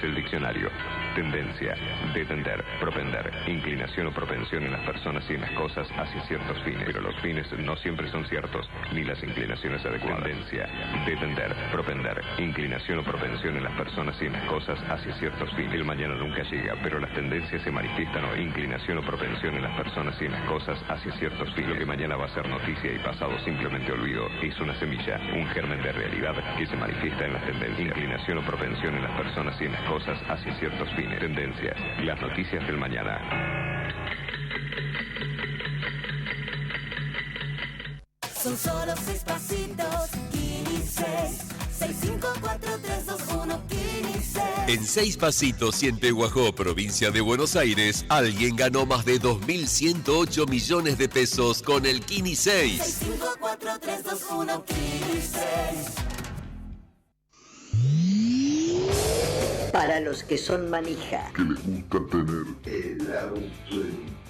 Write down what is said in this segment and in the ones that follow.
Dice el diccionario. Tendencia, detender, propender, inclinación o propensión en las personas y en las cosas hacia ciertos fines. Pero los fines no siempre son ciertos, ni las inclinaciones adecuadas. Tendencia, detender, propender, inclinación o propensión en las personas y en las cosas hacia ciertos fines. El mañana nunca llega, pero las tendencias se manifiestan hoy. Inclinación o propensión en las personas y en las cosas hacia ciertos fines. Lo que mañana va a ser noticia y pasado simplemente olvido es una semilla, un germen de realidad que se manifiesta en las tendencias. Inclinación o propensión en las personas y en las cosas hacia ciertos fines. Tendencias, las noticias del mañana. Son solo 6 pasitos, Kini 6, 6, 5, 4, 3, 2, 1, Kini 6. En 6 pasitos y en Pehuajó, provincia de Buenos Aires, alguien ganó más de 2.108 millones de pesos con el Kini 6. 6, 5, 4, 3, 2, 1, Kini 6. Para los que son manija, que les gusta tener el auto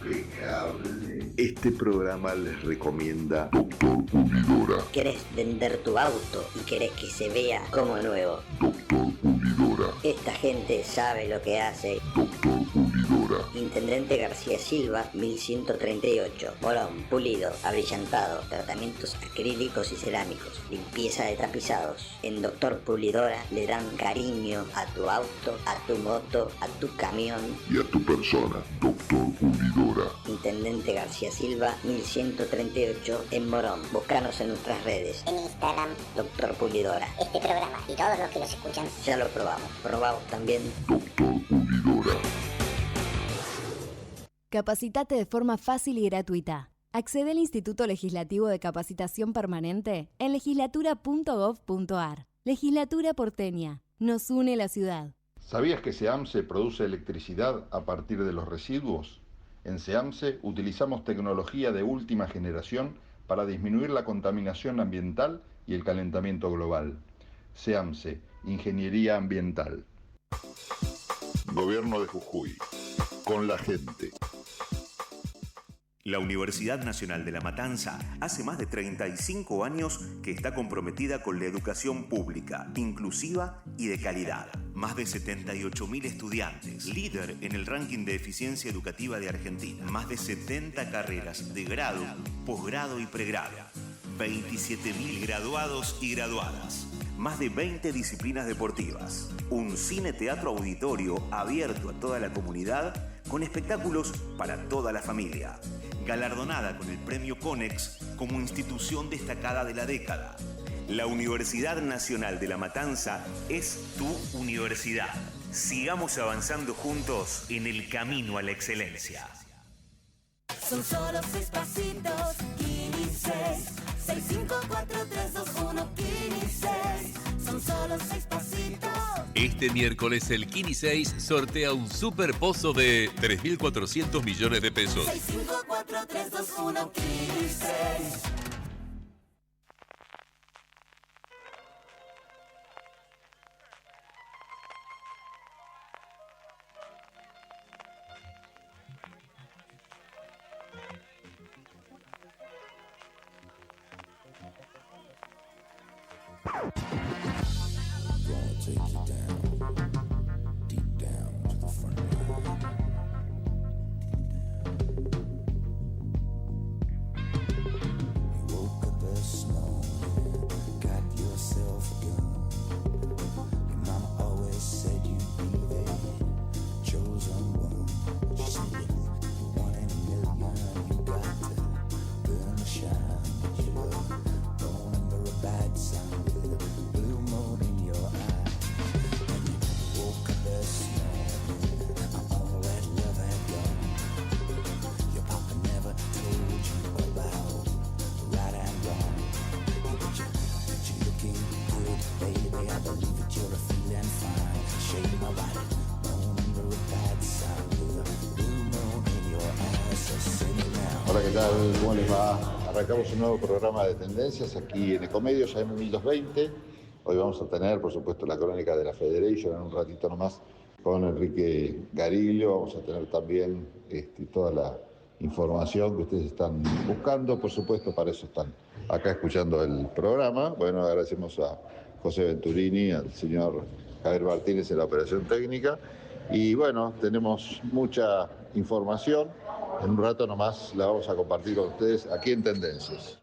impecable, este programa les recomienda Doctor Pulidora. querés vender tu auto y querés que se vea como nuevo. Doctor Pulidora. Esta gente sabe lo que hace. Doctor Pulidora. Intendente García Silva, 1138. Morón, pulido, abrillantado, tratamientos acrílicos y cerámicos, limpieza de tapizados. En Doctor Pulidora le dan cariño a tu auto, a tu moto, a tu camión. Y a tu persona, Doctor Pulidora. Intendente García Silva, 1138 en Morón. Búscanos en nuestras redes. En Instagram, Doctor Pulidora. este programa y todos los que los escuchan. Ya lo probamos. Probamos también. Doctor Pulidora. Capacitate de forma fácil y gratuita. Accede al Instituto Legislativo de Capacitación Permanente en legislatura.gov.ar. Legislatura porteña. Nos une la ciudad. ¿Sabías que SEAMSE produce electricidad a partir de los residuos? En SEAMSE utilizamos tecnología de última generación para disminuir la contaminación ambiental y el calentamiento global. SEAMSE, Ingeniería Ambiental. Gobierno de Jujuy. Con la gente. La Universidad Nacional de La Matanza hace más de 35 años que está comprometida con la educación pública, inclusiva y de calidad. Más de 78.000 estudiantes, líder en el ranking de eficiencia educativa de Argentina. Más de 70 carreras de grado, posgrado y pregrado. 27.000 graduados y graduadas. Más de 20 disciplinas deportivas. Un cine-teatro auditorio abierto a toda la comunidad con espectáculos para toda la familia. Galardonada con el Premio Conex como institución destacada de la década. La Universidad Nacional de La Matanza es tu universidad. Sigamos avanzando juntos en el camino a la excelencia. Son solo 6 pasitos, Kini 6, 6, 5, 4, 3, 2, 1, Kini 6. Son solo 6 pasitos. Este miércoles el Kini 6 sortea un super pozo de 3.400 millones de pesos. 6, 5, 4, 3, 2, 1, Kini 6. Hola, ¿qué tal? ¿Cómo les va? Arrancamos un nuevo programa de tendencias aquí en Ecomedios, AM 1220. Hoy vamos a tener, por supuesto, la crónica de la Federation en un ratito nomás con Enrique Gariglio. Vamos a tener también toda la información que ustedes están buscando. Por supuesto, para eso están acá escuchando el programa. Bueno, agradecemos a José Venturini, al señor Javier Martínez en la operación técnica. Y bueno, tenemos mucha información. En un rato nomás la vamos a compartir con ustedes aquí en Tendencias.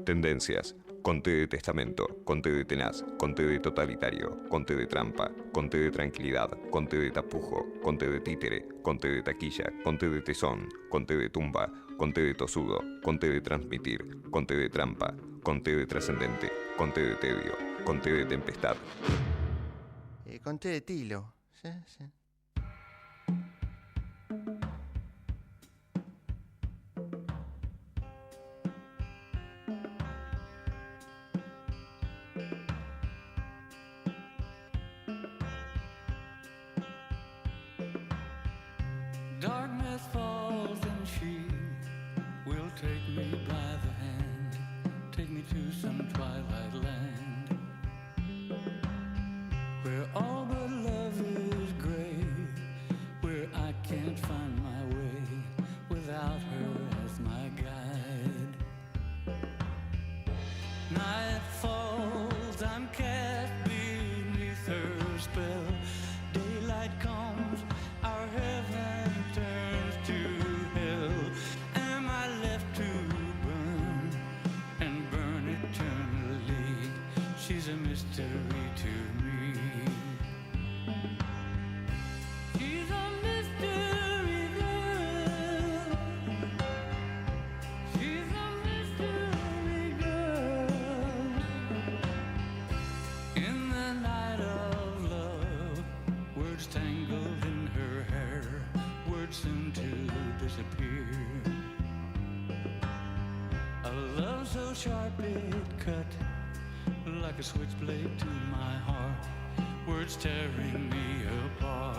Tendencias. Conté de testamento, conté de tenaz, conté de totalitario, conté de trampa, conté de tranquilidad, conté de tapujo, conté de títere, conté de taquilla, conté de tesón, conté de tumba, conté de tosudo, conté de transmitir, conté de trampa, conté de trascendente, conté de tedio, conté de tempestad. Conté de tilo. Sí, sí. Darkness falls and she will take me by the hand, take me to some twilight land, where all but love is gray, where I can't find my way without her as my guide. Night falls, I'm cast beneath her spell, daylight comes, our heaven turns to hell. Am I left to burn and burn eternally? She's a mystery to me. She's a mystery girl. She's a mystery girl. In the night of love, words tangled in her hair, words soon to disappear. A love so sharp it cut like a switchblade to my heart, words tearing me apart.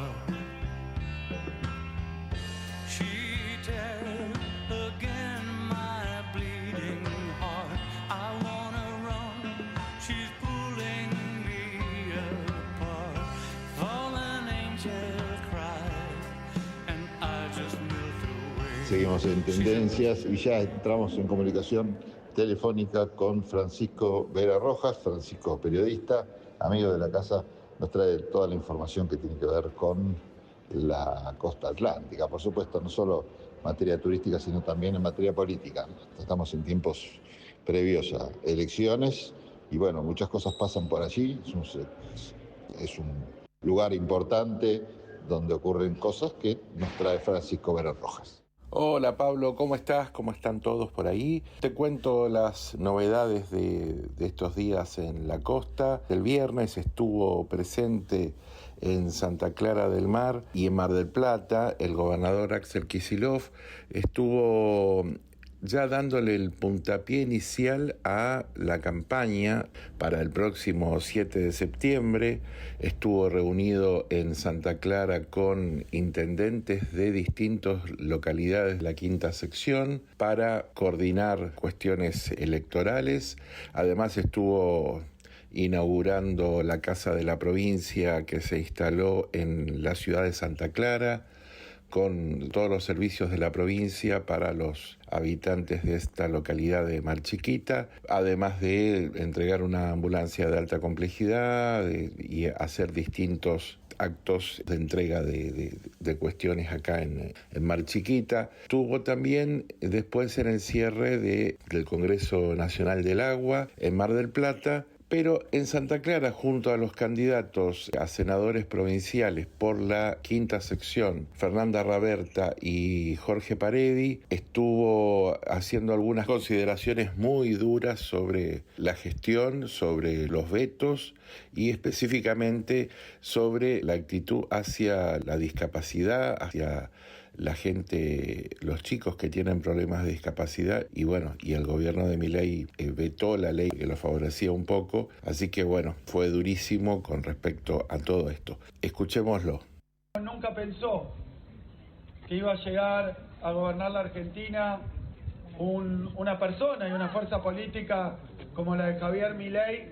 She tears again my bleeding heart. I wanna run, she's pulling me apart. Fallen angels cry and I just melt away. Seguimos en Tendencias y ya entramos en comunicación telefónica con Francisco Vera Rojas. Francisco, periodista, amigo de la casa, nos trae toda la información que tiene que ver con la costa atlántica. Por supuesto, no solo en materia turística, sino también en materia política. Estamos en tiempos previos a elecciones y bueno, muchas cosas pasan por allí. Es un lugar importante donde ocurren cosas que nos trae Francisco Vera Rojas. Hola Pablo, ¿cómo estás? ¿Cómo están todos por ahí? Te cuento las novedades de estos días en la costa. El viernes estuvo presente en Santa Clara del Mar y en Mar del Plata el gobernador Axel Kicillof. Estuvo ya dándole el puntapié inicial a la campaña para el próximo 7 de septiembre. Estuvo reunido en Santa Clara con intendentes de distintas localidades de la quinta sección para coordinar cuestiones electorales. Además estuvo inaugurando la Casa de la Provincia que se instaló en la ciudad de Santa Clara, con todos los servicios de la provincia para los habitantes de esta localidad de Mar Chiquita, además de entregar una ambulancia de alta complejidad y hacer distintos actos de entrega de cuestiones acá en Mar Chiquita. Tuvo también después en el cierre del Congreso Nacional del Agua en Mar del Plata. Pero en Santa Clara, junto a los candidatos a senadores provinciales por la quinta sección, Fernanda Raberta y Jorge Paredi, estuvo haciendo algunas consideraciones muy duras sobre la gestión, sobre los vetos y específicamente sobre la actitud hacia la discapacidad, hacia la gente, los chicos que tienen problemas de discapacidad, y bueno, y el gobierno de Milei vetó la ley que lo favorecía un poco, así que bueno, fue durísimo con respecto a todo esto. Escuchémoslo. Nunca pensó que iba a llegar a gobernar la Argentina una persona y una fuerza política como la de Javier Milei,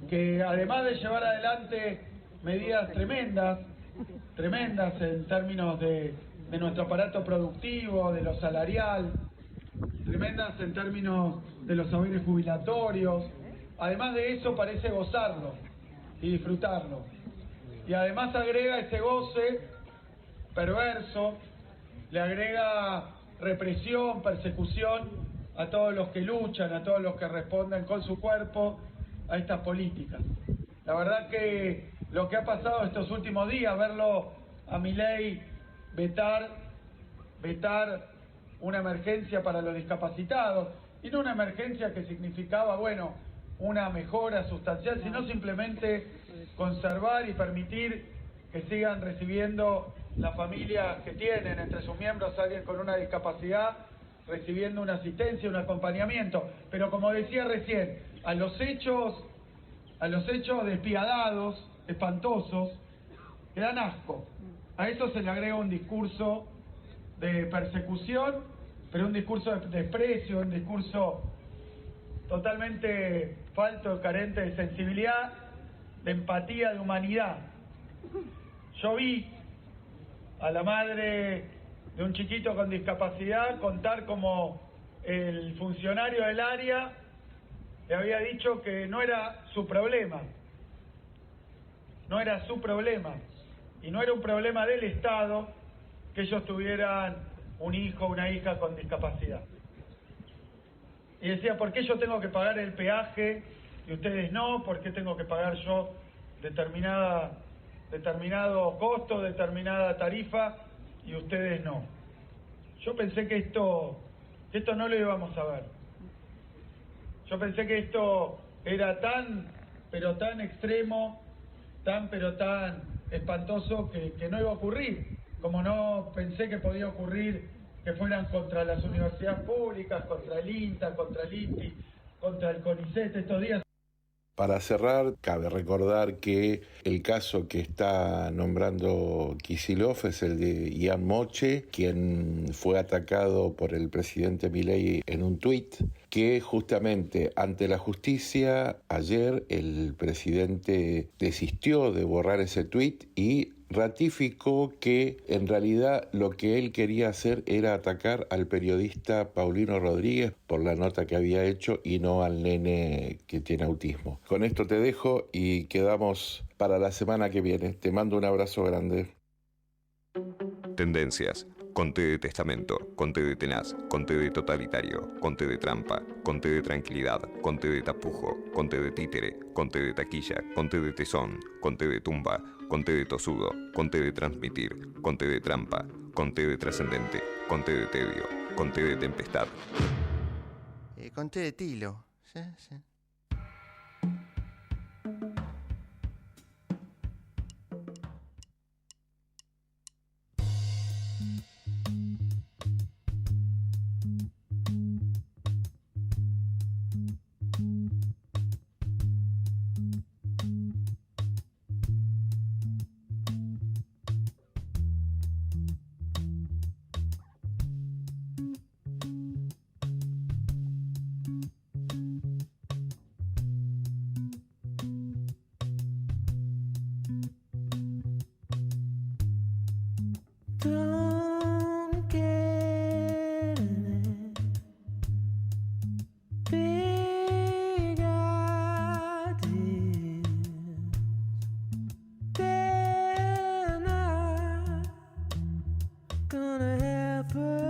que además de llevar adelante medidas tremendas en términos de nuestro aparato productivo, de lo salarial, tremendas en términos de los saberes jubilatorios, además de eso parece gozarlo y disfrutarlo. Y además agrega ese goce perverso, le agrega represión, persecución a todos los que luchan, a todos los que responden con su cuerpo a estas políticas. La verdad que lo que ha pasado estos últimos días, verlo a Milei vetar una emergencia para los discapacitados, y no una emergencia que significaba, bueno, una mejora sustancial, sino simplemente conservar y permitir que sigan recibiendo las familias que tienen entre sus miembros alguien con una discapacidad, recibiendo una asistencia, un acompañamiento. Pero como decía recién, a los hechos despiadados, espantosos, que dan asco. A eso se le agrega un discurso de persecución, pero un discurso de desprecio, un discurso totalmente falto, carente de sensibilidad, de empatía, de humanidad. Yo vi a la madre de un chiquito con discapacidad contar como el funcionario del área le había dicho que no era su problema, y no era un problema del Estado que ellos tuvieran un hijo o una hija con discapacidad. Y decía, ¿por qué yo tengo que pagar el peaje y ustedes no? ¿Por qué tengo que pagar yo determinado costo, determinada tarifa y ustedes no? Yo pensé que esto no lo íbamos a ver. Yo pensé que esto era tan extremo, tan espantoso que no iba a ocurrir. Como no pensé que podía ocurrir que fueran contra las universidades públicas, contra el INTA, contra el INTI, contra el CONICET estos días. Para cerrar, cabe recordar que el caso que está nombrando Kicillof es el de Ian Moche, quien fue atacado por el presidente Milei en un tuit, que justamente ante la justicia ayer el presidente desistió de borrar ese tuit y ratificó que en realidad lo que él quería hacer era atacar al periodista Paulino Rodríguez por la nota que había hecho y no al nene que tiene autismo. Con esto te dejo y quedamos para la semana que viene. Te mando un abrazo grande. Tendencias. Conté de testamento, conté de tenaz, conté de totalitario, conté de trampa, conté de tranquilidad, conté de tapujo, conté de títere, conté de taquilla, conté de tesón, conté de tumba, conté de tosudo, conté de transmitir, conté de trampa, conté de trascendente, conté de tedio, conté de tempestad. Conté de tilo. Sí, sí. Don't get it. Big ideas. They're not gonna happen.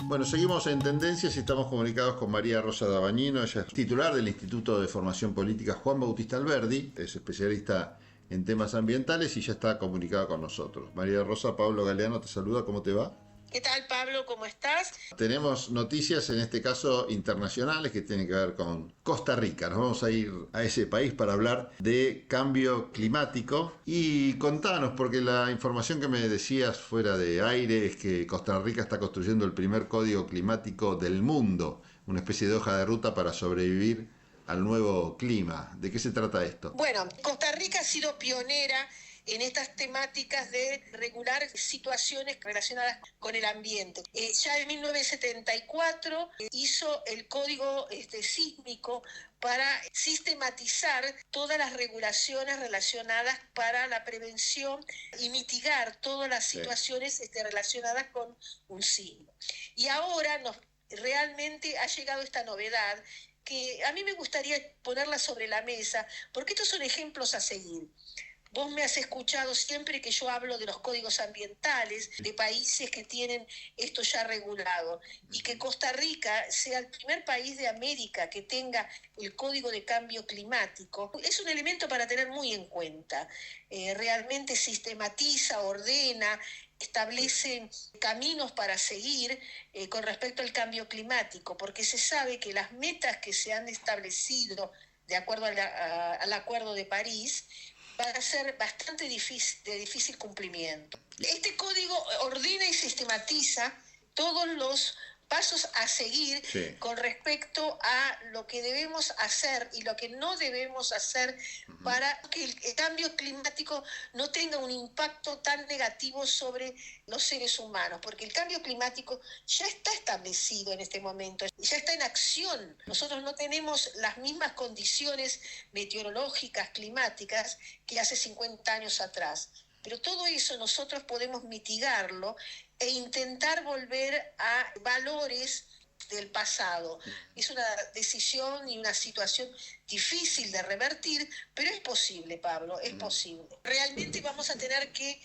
Bueno, seguimos en Tendencias y estamos comunicados con María Rosa Dabañino. Ella es titular del Instituto de Formación Política Juan Bautista Alberdi, es especialista en temas ambientales y ya está comunicada con nosotros. María Rosa, Pablo Galeano te saluda, ¿cómo te va? ¿Qué tal, Pablo? ¿Cómo estás? Tenemos noticias, en este caso internacionales, que tienen que ver con Costa Rica. Nos vamos a ir a ese país para hablar de cambio climático. Y contanos, porque la información que me decías fuera de aire es que Costa Rica está construyendo el primer código climático del mundo, una especie de hoja de ruta para sobrevivir al nuevo clima. ¿De qué se trata esto? Bueno, Costa Rica ha sido pionera en estas temáticas de regular situaciones relacionadas con el ambiente. Ya en 1974 hizo el código sísmico para sistematizar todas las regulaciones relacionadas para la prevención y mitigar todas las situaciones relacionadas con un sismo. Y ahora realmente ha llegado esta novedad que a mí me gustaría ponerla sobre la mesa, porque estos son ejemplos a seguir. Vos me has escuchado siempre que yo hablo de los códigos ambientales de países que tienen esto ya regulado, y que Costa Rica sea el primer país de América que tenga el código de cambio climático. Es un elemento para tener muy en cuenta. Realmente sistematiza, ordena, establece caminos para seguir con respecto al cambio climático, porque se sabe que las metas que se han establecido de acuerdo al Acuerdo de París va a ser bastante de difícil cumplimiento. Este código ordena y sistematiza todos los pasos a seguir con respecto a lo que debemos hacer y lo que no debemos hacer para que el cambio climático no tenga un impacto tan negativo sobre los seres humanos, porque el cambio climático ya está establecido en este momento, ya está en acción. Nosotros no tenemos las mismas condiciones meteorológicas, climáticas que hace 50 años atrás. Pero todo eso nosotros podemos mitigarlo e intentar volver a valores del pasado. Es una decisión y una situación difícil de revertir, pero es posible, Pablo, es posible. Realmente vamos a tener que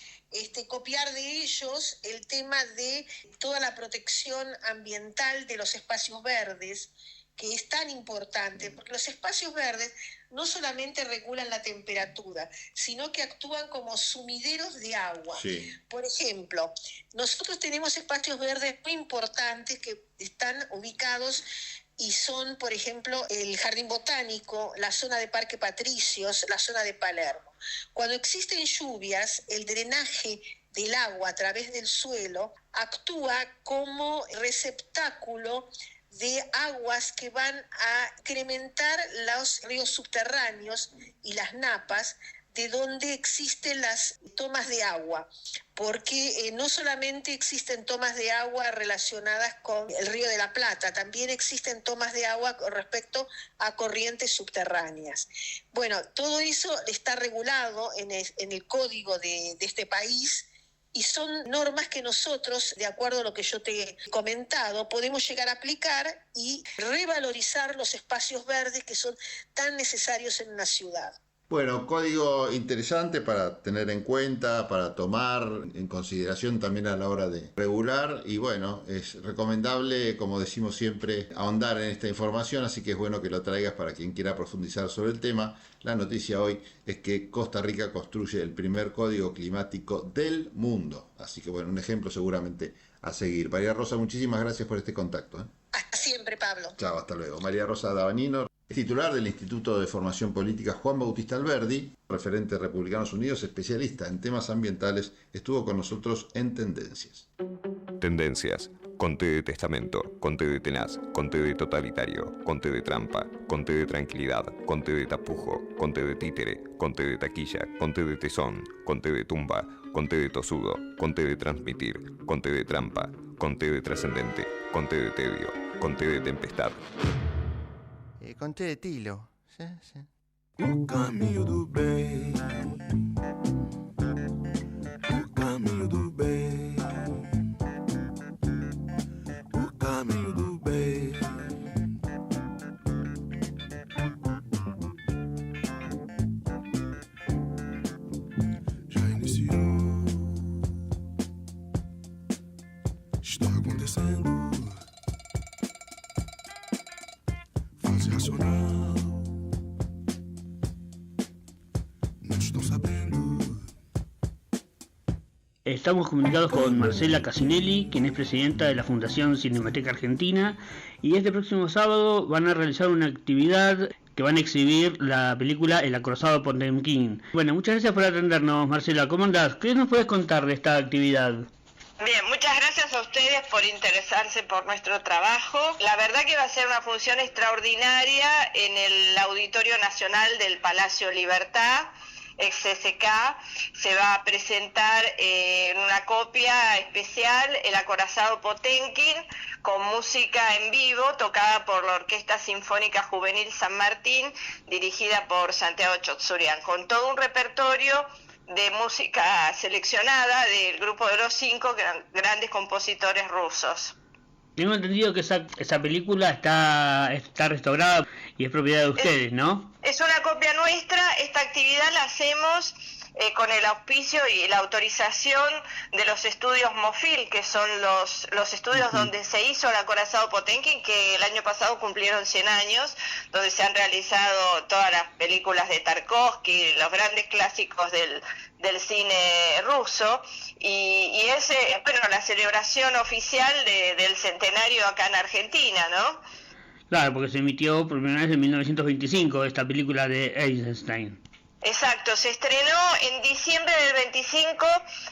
copiar de ellos el tema de toda la protección ambiental de los espacios verdes, que es tan importante, porque los espacios verdes no solamente regulan la temperatura, sino que actúan como sumideros de agua. Sí. Por ejemplo, nosotros tenemos espacios verdes muy importantes que están ubicados y son, por ejemplo, el Jardín Botánico, la zona de Parque Patricios, la zona de Palermo. Cuando existen lluvias, el drenaje del agua a través del suelo actúa como receptáculo de aguas que van a incrementar los ríos subterráneos y las napas de donde existen las tomas de agua, porque no solamente existen tomas de agua relacionadas con el Río de la Plata, también existen tomas de agua con respecto a corrientes subterráneas. Bueno, todo eso está regulado en el código de este país, y son normas que nosotros, de acuerdo a lo que yo te he comentado, podemos llegar a aplicar y revalorizar los espacios verdes que son tan necesarios en una ciudad. Bueno, código interesante para tener en cuenta, para tomar en consideración también a la hora de regular, y bueno, es recomendable, como decimos siempre, ahondar en esta información, así que es bueno que lo traigas para quien quiera profundizar sobre el tema. La noticia hoy es que Costa Rica construye el primer código climático del mundo, así que bueno, un ejemplo seguramente a seguir. María Rosa, muchísimas gracias por este contacto. Hasta siempre, Pablo. Chao, hasta luego. María Rosa Davanino, titular del Instituto de Formación Política Juan Bautista Alberdi, referente de Republicanos Unidos, especialista en temas ambientales, estuvo con nosotros en Tendencias. Tendencias. Con T de testamento, con T de tenaz, con T de totalitario, con T de trampa, con T de tranquilidad, con T de tapujo, con T de títere, con T de taquilla, con T de tesón, con T de tumba, con T de tosudo, con T de transmitir, con T de trampa, con T de trascendente, con T de tedio, con T de tempestad. Con T de tilo. Sí, sí. O caminho do bem. O caminho do bem. O caminho do bem. Já iniciou. Está acontecendo. Fase racional. Não estão sabendo. Estamos comunicados con Marcela Casinelli, quien es presidenta de la Fundación Cinemateca Argentina, y este próximo sábado van a realizar una actividad que van a exhibir la película El acorazado Potemkin. Bueno, muchas gracias por atendernos, Marcela. ¿Cómo andás? ¿Qué nos puedes contar de esta actividad? Bien, muchas gracias a ustedes por interesarse por nuestro trabajo. La verdad que va a ser una función extraordinaria en el Auditorio Nacional del Palacio Libertad, ex CCK. Se va a presentar en una copia especial El acorazado Potemkin, con música en vivo tocada por la Orquesta Sinfónica Juvenil San Martín, dirigida por Santiago Chotsurian, con todo un repertorio de música seleccionada del grupo de los 5 grandes compositores rusos. Tengo entendido que esa película está restaurada y es propiedad de ustedes, ¿no? Es una copia nuestra. Esta actividad la hacemos con el auspicio y la autorización de los estudios Mofil, que son los estudios donde se hizo el acorazado Potemkin, que el año pasado cumplieron 100 años, donde se han realizado todas las películas de Tarkovsky, los grandes clásicos del cine ruso, y es la celebración oficial del centenario acá en Argentina, ¿no? Claro, porque se emitió por primera vez en 1925 esta película de Eisenstein. Exacto, se estrenó en diciembre del 25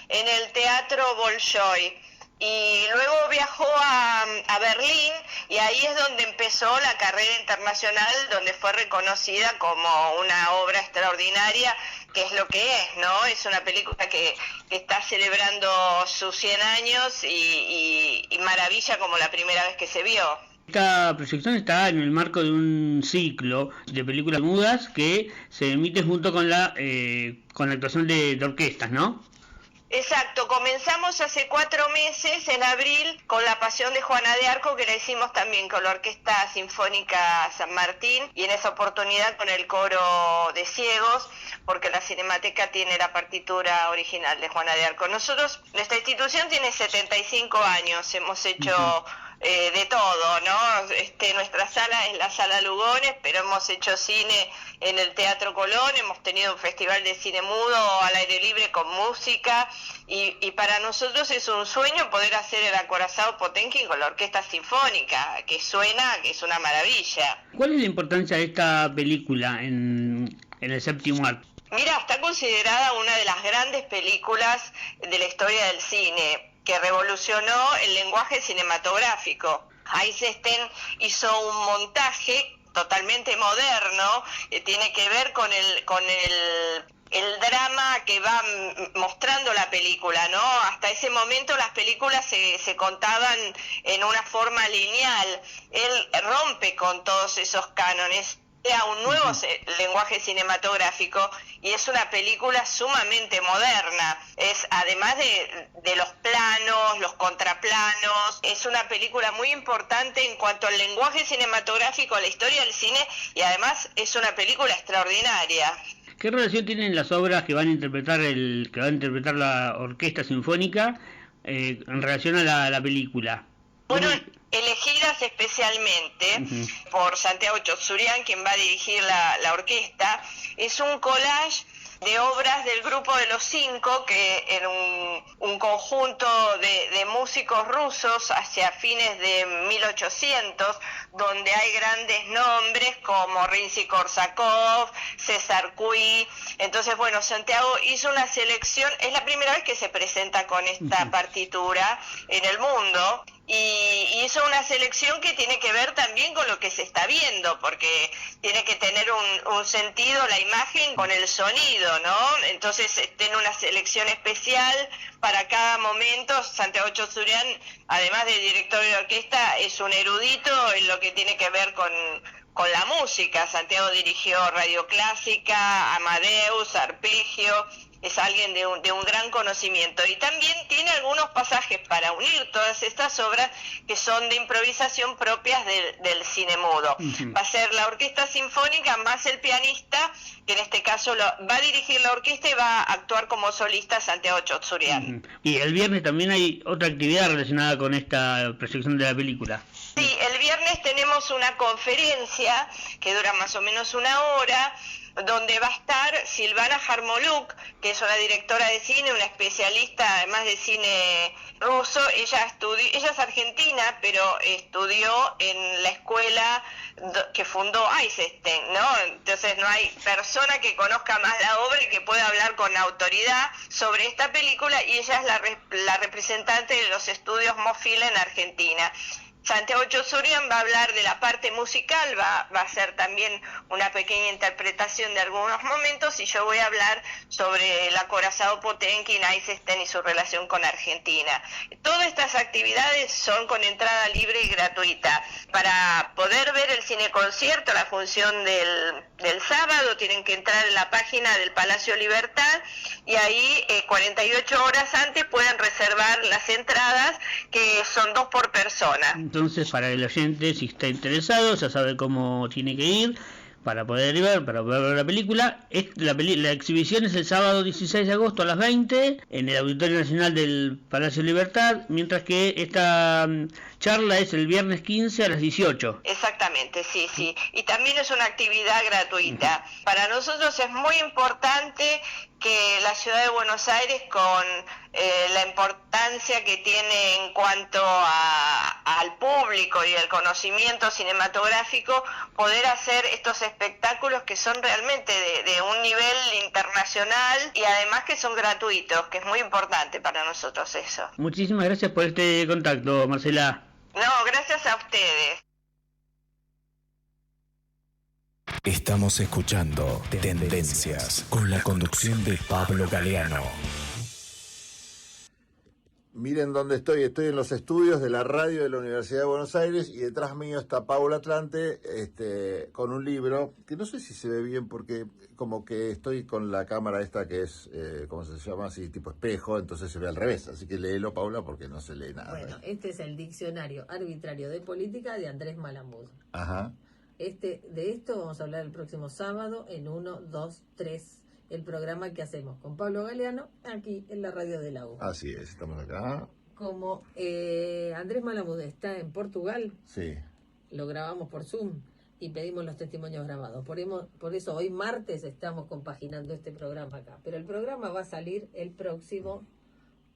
en el Teatro Bolshoi y luego viajó a Berlín, y ahí es donde empezó la carrera internacional, donde fue reconocida como una obra extraordinaria, que es lo que es, ¿no? Es una película que está celebrando sus 100 años y maravilla como la primera vez que se vio. Esta proyección está en el marco de un ciclo de películas mudas que se emite junto con la actuación de orquestas, ¿no? Exacto, comenzamos hace 4 meses, en abril, con La Pasión de Juana de Arco, que la hicimos también con la Orquesta Sinfónica San Martín, y en esa oportunidad con el coro de ciegos, porque la Cinemateca tiene la partitura original de Juana de Arco. Nuestra institución tiene 75 años, hemos hecho de todo, ¿no? Nuestra sala es la Sala Lugones, pero hemos hecho cine en el Teatro Colón, hemos tenido un festival de cine mudo al aire libre con música, y para nosotros es un sueño poder hacer el acorazado Potemkin con la Orquesta Sinfónica, que suena, que es una maravilla. ¿Cuál es la importancia de esta película en el séptimo arte? Mira, está considerada una de las grandes películas de la historia del cine, que revolucionó el lenguaje cinematográfico. Eisenstein hizo un montaje totalmente moderno, que tiene que ver con el drama que va mostrando la película, ¿no? Hasta ese momento las películas se contaban en una forma lineal. Él rompe con todos esos cánones, crea un nuevo lenguaje cinematográfico, y es una película sumamente moderna. Es, además de los planos, los contraplanos, es una película muy importante en cuanto al lenguaje cinematográfico, a la historia del cine, y además es una película extraordinaria. ¿Qué relación tienen las obras que van a interpretar la Orquesta Sinfónica en relación a la película? Bueno, elegidas especialmente por Santiago Chotzurian, quien va a dirigir la orquesta, es un collage de obras del grupo de los 5, que era un conjunto de músicos rusos hacia fines de 1800, donde hay grandes nombres como Rimsky-Korsakov, César Cui. Entonces, bueno, Santiago hizo una selección, es la primera vez que se presenta con esta partitura en el mundo, y hizo una selección que tiene que ver también con lo que se está viendo, porque tiene que tener un sentido la imagen con el sonido, ¿no? Entonces tiene una selección especial para cada momento. Santiago Chotzurian, además de director de orquesta, es un erudito en lo que tiene que ver con la música. Santiago dirigió Radio Clásica, Amadeus, Arpegio. Es alguien de un gran conocimiento, y también tiene algunos pasajes para unir todas estas obras que son de improvisación propias del cine mudo. Va a ser la Orquesta Sinfónica más el pianista, que en este caso va a dirigir la orquesta y va a actuar como solista Santiago Chotzurian. Y el viernes también hay otra actividad relacionada con esta proyección de la película. Sí, el viernes tenemos una conferencia que dura más o menos 1 hora, donde va a estar Silvana Jarmoluk, que es una directora de cine, una especialista además de cine ruso. Ella es argentina, pero estudió en la escuela que fundó Eisenstein, ¿no? Entonces no hay persona que conozca más la obra y que pueda hablar con autoridad sobre esta película, y ella es la representante de los estudios Mofil en Argentina. Santiago Chotzurian va a hablar de la parte musical, va a hacer también una pequeña interpretación de algunos momentos, y yo voy a hablar sobre el acorazado Potemkin, Eisenstein y su relación con Argentina. Todas estas actividades son con entrada libre y gratuita. Para poder ver ver el cineconcierto, la función del sábado, tienen que entrar en la página del Palacio Libertad y ahí 48 horas antes pueden reservar las entradas, que son 2 por persona. Entonces, para el oyente, si está interesado, ya sabe cómo tiene que ir para poder ver la película. La exhibición es el sábado 16 de agosto a las 20 en el Auditorio Nacional del Palacio Libertad, mientras que esta charla es el viernes 15 a las 18. Exactamente, sí. Y también es una actividad gratuita. Para nosotros es muy importante que la ciudad de Buenos Aires, con la importancia que tiene en cuanto al público y el conocimiento cinematográfico, poder hacer estos espectáculos que son realmente de un nivel internacional y además que son gratuitos, que es muy importante para nosotros eso. Muchísimas gracias por este contacto, Marcela. No, gracias a ustedes. Estamos escuchando Tendencias con la conducción de Pablo Galeano. Miren dónde estoy. Estoy en los estudios de la radio de la Universidad de Buenos Aires y detrás mío está Paula Atlante con un libro que no sé si se ve bien porque como que estoy con la cámara esta que es, ¿cómo se llama? Así, tipo espejo, entonces se ve al revés. Así que léelo, Paula, porque no se lee nada. Bueno, este es el Diccionario Arbitrario de Política de Andrés Malamud. Ajá. De esto vamos a hablar el próximo sábado en 1, 2, 3, el programa que hacemos con Pablo Galeano aquí en la radio de la U. Así es, estamos acá. Como Andrés Malamud está en Portugal, sí, lo grabamos por Zoom y pedimos los testimonios grabados. Por eso hoy martes estamos compaginando este programa acá. Pero el programa va a salir el próximo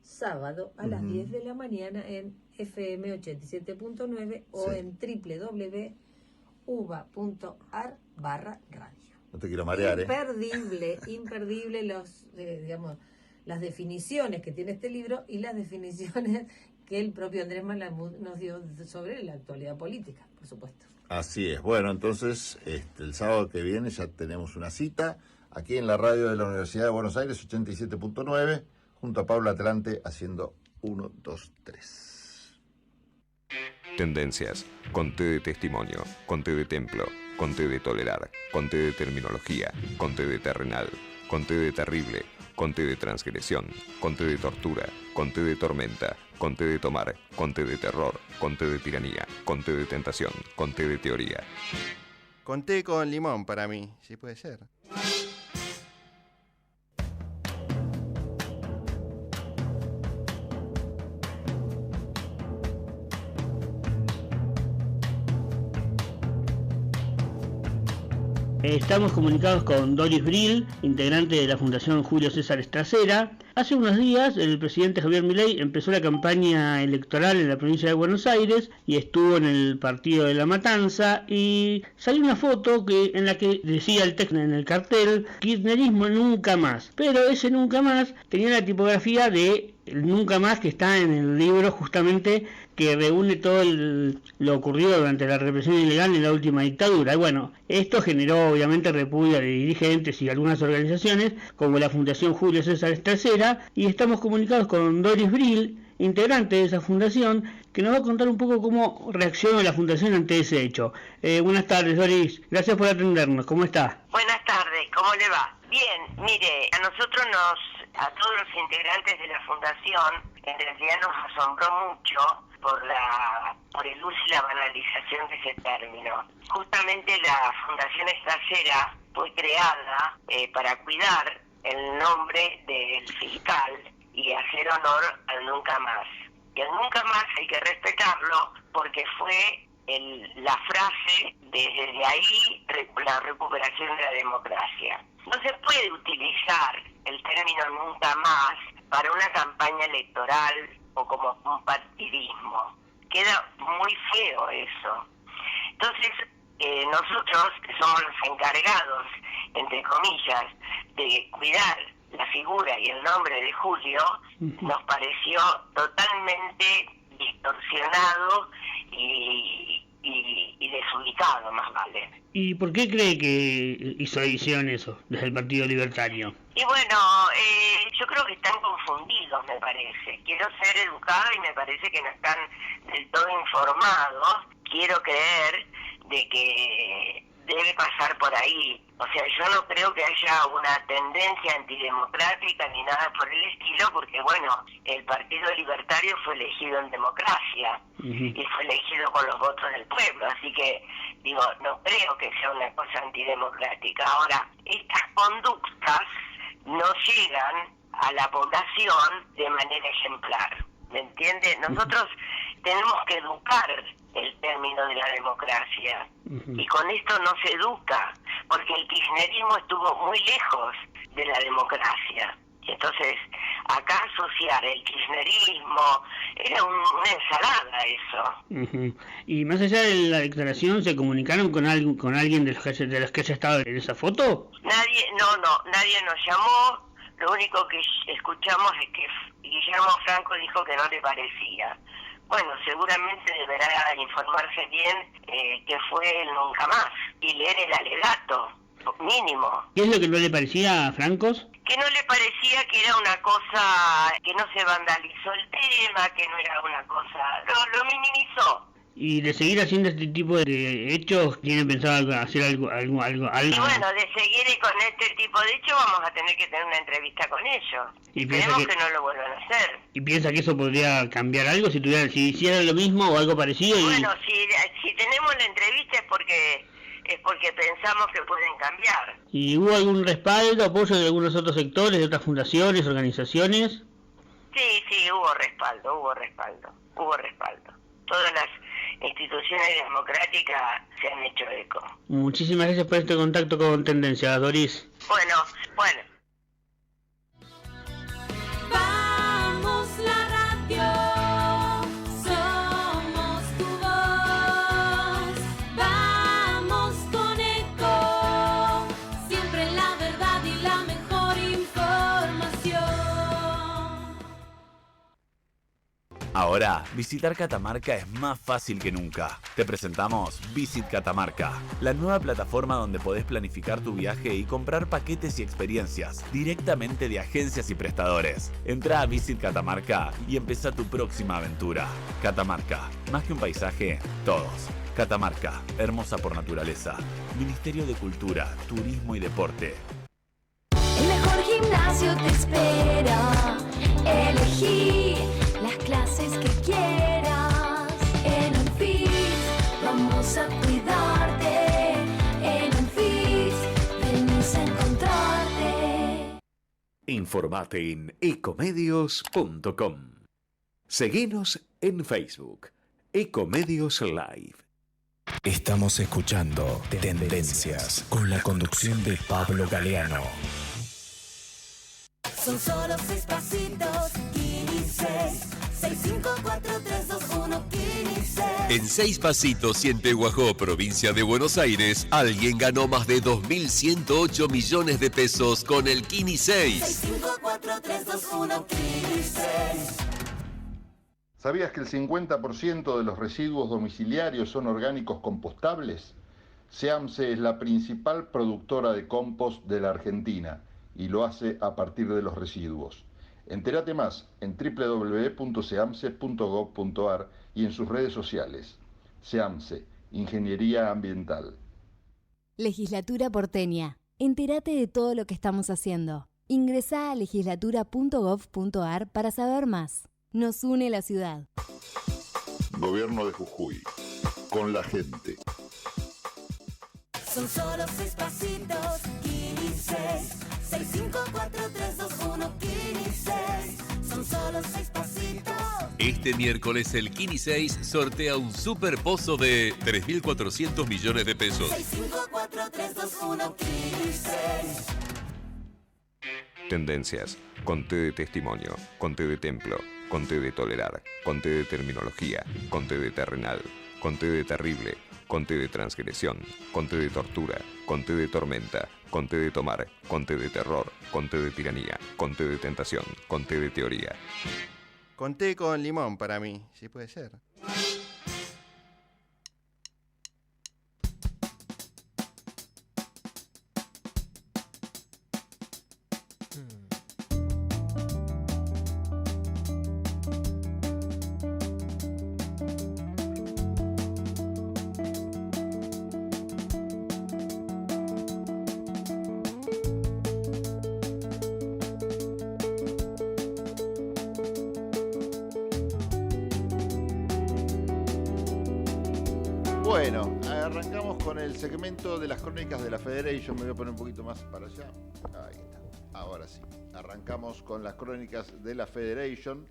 sábado a las 10 de la mañana en FM 87.9 o en www.uva.ar/radio. No te quiero marear, Imperdible las definiciones que tiene este libro y las definiciones que el propio Andrés Malamud nos dio sobre la actualidad política, por supuesto. Así es. Bueno, entonces el sábado que viene ya tenemos una cita aquí en la radio de la Universidad de Buenos Aires 87.9 junto a Paula Atlante haciendo 1, 2, 3. Tendencias, conté de testimonio, conté de templo, conté de tolerar, conté de terminología, conté de terrenal, conté de terrible, conté de transgresión, conté de tortura, conté de tormenta, conté de tomar, conté de terror, conté de tiranía, conté de tentación, conté de teoría. Conté con limón para mí, sí puede ser. Estamos comunicados con Doris Bril, integrante de la Fundación Julio César Estracera. Hace unos días el presidente Javier Milei empezó la campaña electoral en la provincia de Buenos Aires y estuvo en el partido de La Matanza y salió una foto en la que decía el texto en el cartel: kirchnerismo nunca más. Pero ese nunca más tenía la tipografía de el nunca más que está en el libro justamente que reúne todo lo ocurrido durante la represión ilegal en la última dictadura. Y bueno, esto generó obviamente repudio de dirigentes y algunas organizaciones como la Fundación Julio César Estracera, y estamos comunicados con Doris Bril, integrante de esa fundación, que nos va a contar un poco cómo reaccionó la fundación ante ese hecho. Buenas tardes, Doris, gracias por atendernos, ¿cómo está? Buenas tardes, ¿cómo le va? Bien, mire, a todos los integrantes de la fundación, en realidad nos asombró mucho por el uso y la banalización de ese término. Justamente la Fundación Estracera fue creada para cuidar el nombre del fiscal y hacer honor al nunca más. Y el nunca más hay que respetarlo porque fue la frase desde ahí la recuperación de la democracia. No se puede utilizar el término nunca más para una campaña electoral o como un partidismo. Queda muy feo eso. Entonces, nosotros, que somos los encargados, entre comillas, de cuidar la figura y el nombre de Julio, nos pareció totalmente distorsionado y desubicado, más vale. ¿Y por qué cree que hicieron eso desde el Partido Libertario? Y bueno, yo creo que están confundidos, me parece. Quiero ser educada y me parece que no están del todo informados. Quiero creer de que debe pasar por ahí. O sea, yo no creo que haya una tendencia antidemocrática ni nada por el estilo, porque bueno, el Partido Libertario fue elegido en democracia y fue elegido con los votos del pueblo, así que digo, no creo que sea una cosa antidemocrática. Ahora, estas conductas no llegan a la población de manera ejemplar, ¿me entiende? Nosotros tenemos que educar el término de la democracia, y con esto no se educa, porque el kirchnerismo estuvo muy lejos de la democracia. Entonces, acá asociar el kirchnerismo era una ensalada eso. Y más allá de la declaración, ¿se comunicaron con alguien de los que haya estado en esa foto? Nadie nos llamó. Lo único que escuchamos es que Guillermo Franco dijo que no le parecía. Bueno, seguramente deberá informarse bien que fue él nunca más y leer el alegato mínimo. ¿Qué es lo que no le parecía a Francos? Que no le parecía que era una cosa, que no se vandalizó el tema, que no era una cosa, lo minimizó. Y de seguir haciendo este tipo de hechos, ¿tienen pensado hacer algo? Y bueno, de seguir con este tipo de hechos vamos a tener que tener una entrevista con ellos. Y esperemos que no lo vuelvan a hacer. ¿Y piensa que eso podría cambiar algo si hicieran lo mismo o algo parecido? Bueno, si tenemos la entrevista es porque pensamos que pueden cambiar. ¿Y hubo algún respaldo, apoyo de algunos otros sectores, de otras fundaciones, organizaciones? Sí, hubo respaldo. Todas las instituciones democráticas se han hecho eco. Muchísimas gracias por este contacto con Tendencia, Doris. Bueno. Vamos la radio, somos tu voz. Vamos con Eco, siempre la verdad y la mejor información. Ahora, visitar Catamarca es más fácil que nunca. Te presentamos Visit Catamarca, la nueva plataforma donde podés planificar tu viaje y comprar paquetes y experiencias directamente de agencias y prestadores. Entra a Visit Catamarca y empezá tu próxima aventura. Catamarca, más que un paisaje, todos. Catamarca, hermosa por naturaleza. Ministerio de Cultura, Turismo y Deporte. El mejor gimnasio te espera. Elegí las clases que quieras. En Anfis vamos a cuidarte. En Anfis venimos a encontrarte. Informate en ecomedios.com. Seguinos en Facebook, Ecomedios Live. Estamos escuchando Tendencias con la conducción de Pablo Galeano. Son solo 6 pasitos, Kini 6, 654321 Kini 6. En 6 pasitos y en Pehuajó, provincia de Buenos Aires, alguien ganó más de 2.108 millones de pesos con el Kini 6. 654321 Kini 6. ¿Sabías que el 50% de los residuos domiciliarios son orgánicos compostables? SEAMSE es la principal productora de compost de la Argentina y lo hace a partir de los residuos. Entérate más en www.seamse.gov.ar y en sus redes sociales. SEAMSE, Ingeniería Ambiental. Legislatura porteña. Entérate de todo lo que estamos haciendo. Ingresá a legislatura.gov.ar para saber más. Nos une la ciudad. Gobierno de Jujuy. Con la gente. Son solo 6 pasitos, Kini 6, 654321 Kini 6. Son solo 6 pasitos. Este miércoles el Kini 6 sortea un super pozo de 3.400 millones de pesos. 654321 Kini 6. Tendencias. Conté de testimonio. Conté de templo. Conté de tolerar. Conté de terminología. Conté de terrenal. Conté de terrible. Conté de transgresión. Conté de tortura. Conté de tormenta. Conté de tomar. Conté de terror. Conté de tiranía. Conté de tentación. Conté de teoría. Conté con limón para mí, si puede ser. Bueno, arrancamos con el segmento de las crónicas de la Federation. Me voy a poner un poquito más para allá. Ahí está. Ahora sí. Arrancamos con las crónicas de la Federation.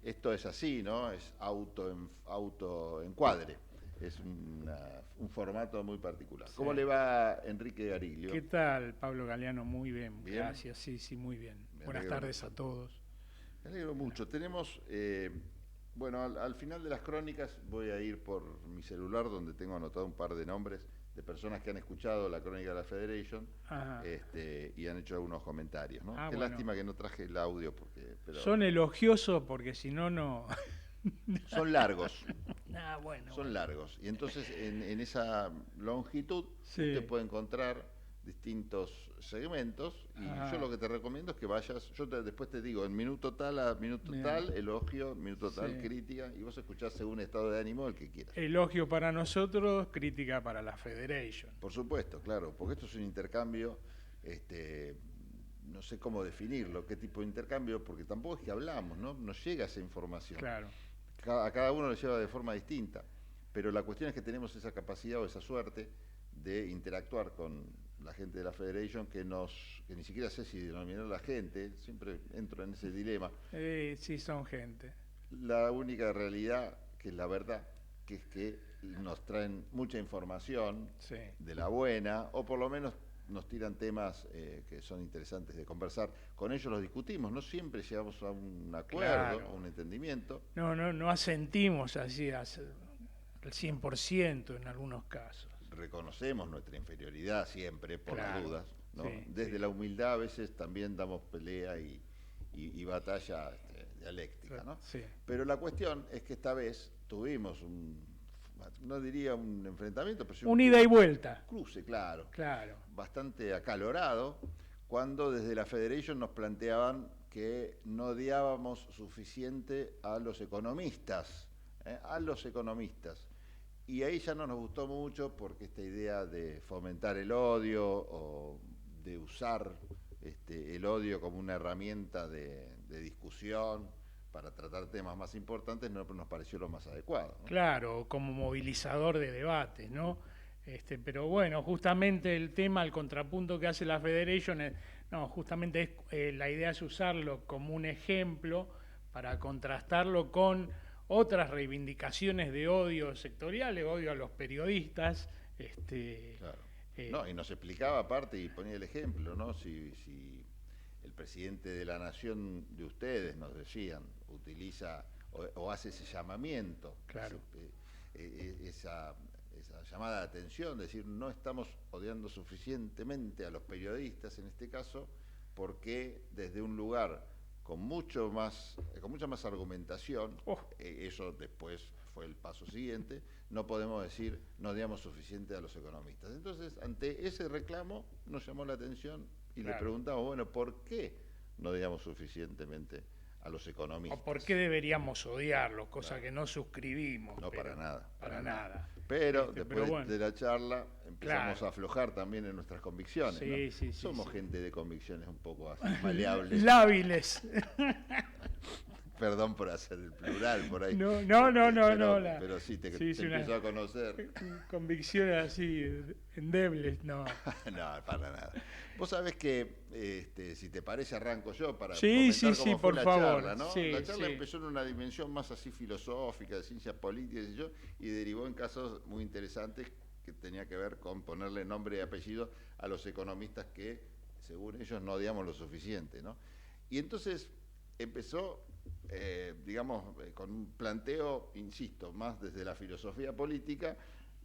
Esto es así, ¿no? Es autoencuadre. Es un formato muy particular. Sí. ¿Cómo le va Enrique Gariglio? ¿Qué tal, Pablo Galeano? Muy bien, ¿Bien? gracias. Sí, muy bien. Me Buenas alegro tardes mucho. a todos. Me alegro mucho. Tenemos, bueno, al final de las crónicas voy a ir por mi celular donde tengo anotado un par de nombres de personas que han escuchado la crónica de la Federation y han hecho algunos comentarios, ¿no? Qué bueno. lástima que no traje el audio pero Son elogiosos porque si no, no... son largos. Bueno. Son largos. Y entonces en esa longitud Sí. usted puede encontrar distintos segmentos y Ajá. yo lo que te recomiendo es que vayas, después te digo, en minuto tal a minuto Bien. tal, elogio, minuto tal, Sí. crítica, y vos escuchás según estado de ánimo el que quieras. Elogio para nosotros, crítica para la Federation. Por supuesto, claro, porque esto es un intercambio, no sé cómo definirlo, qué tipo de intercambio, porque tampoco es que hablamos, ¿no? Nos llega esa información. Claro. A cada uno le lleva de forma distinta, pero la cuestión es que tenemos esa capacidad o esa suerte de interactuar con la gente de la Federation que ni siquiera sé si denominar a la gente, siempre entro en ese dilema. Sí, son gente. La única realidad, que es la verdad, que es que nos traen mucha información Sí. de la buena, o por lo menos nos tiran temas que son interesantes de conversar. Con ellos los discutimos, no siempre llegamos a un acuerdo, Claro. a un entendimiento. No asentimos así al 100% en algunos casos. Reconocemos nuestra inferioridad siempre, por las Claro, dudas, ¿no? sí, Desde la humildad a veces también damos pelea y batalla dialéctica, ¿no? Sí. Pero la cuestión es que esta vez tuvimos no diría un enfrentamiento, pero sí Un ida y vuelta. cruce, claro. Claro. Bastante acalorado, cuando desde la Federation nos planteaban que no odiábamos suficiente a los economistas, Y ahí ya no nos gustó mucho porque esta idea de fomentar el odio o de usar el odio como una herramienta de discusión para tratar temas más importantes no nos pareció lo más adecuado, ¿no? Claro, como movilizador de debates, ¿no? Pero bueno, justamente el tema, el contrapunto que hace la Federation, justamente la idea es usarlo como un ejemplo para contrastarlo con otras reivindicaciones de odio sectoriales, odio a los periodistas. Claro. Y nos explicaba aparte y ponía el ejemplo, ¿no? Si el presidente de la nación de ustedes, nos decían, utiliza o hace ese llamamiento, claro. esa llamada de atención, decir, no estamos odiando suficientemente a los periodistas en este caso, porque desde un lugar con mucha más argumentación, eso después fue el paso siguiente, no podemos decir no odiamos suficiente a los economistas. Entonces, ante ese reclamo nos llamó la atención y le preguntamos, bueno, ¿por qué no odiamos suficientemente a los economistas? ¿O por qué deberíamos odiarlos? Cosa que no suscribimos. No, para nada. Para nada. Pero después bueno. de la charla empezamos Claro. a aflojar también en nuestras convicciones. Sí, ¿no? sí, Somos sí. gente de convicciones un poco así, maleables. Lábiles. Perdón por hacer el plural por ahí. No. Pero sí, te sí, empiezo a conocer. Convicciones así, endebles, no. No, para nada. Vos sabés que, si te parece, arranco yo para Sí, comentar sí, cómo fue por la favor. charla, ¿no? Sí, La charla sí. empezó en una dimensión más así filosófica, de ciencia política, y derivó en casos muy interesantes que tenía que ver con ponerle nombre y apellido a los economistas que, según ellos, no odiamos lo suficiente, ¿no? Y entonces empezó, con un planteo, insisto, más desde la filosofía política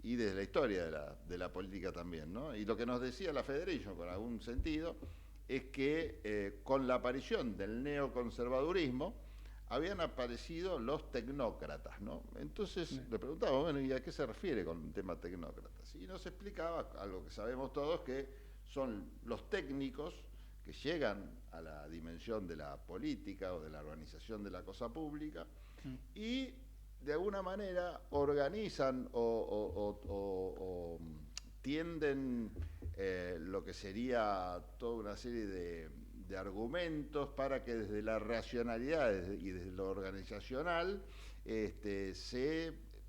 y desde la historia de la política también, ¿no? Y lo que nos decía la Federation, con algún sentido, es que con la aparición del neoconservadurismo habían aparecido los tecnócratas, ¿no? Entonces le preguntaba, bueno, ¿y a qué se refiere con un tema tecnócratas? Y nos explicaba algo que sabemos todos, que son los técnicos que llegan a la dimensión de la política o de la organización de la cosa pública y de alguna manera organizan o tienden lo que sería toda una serie de argumentos para que desde la racionalidad y desde lo organizacional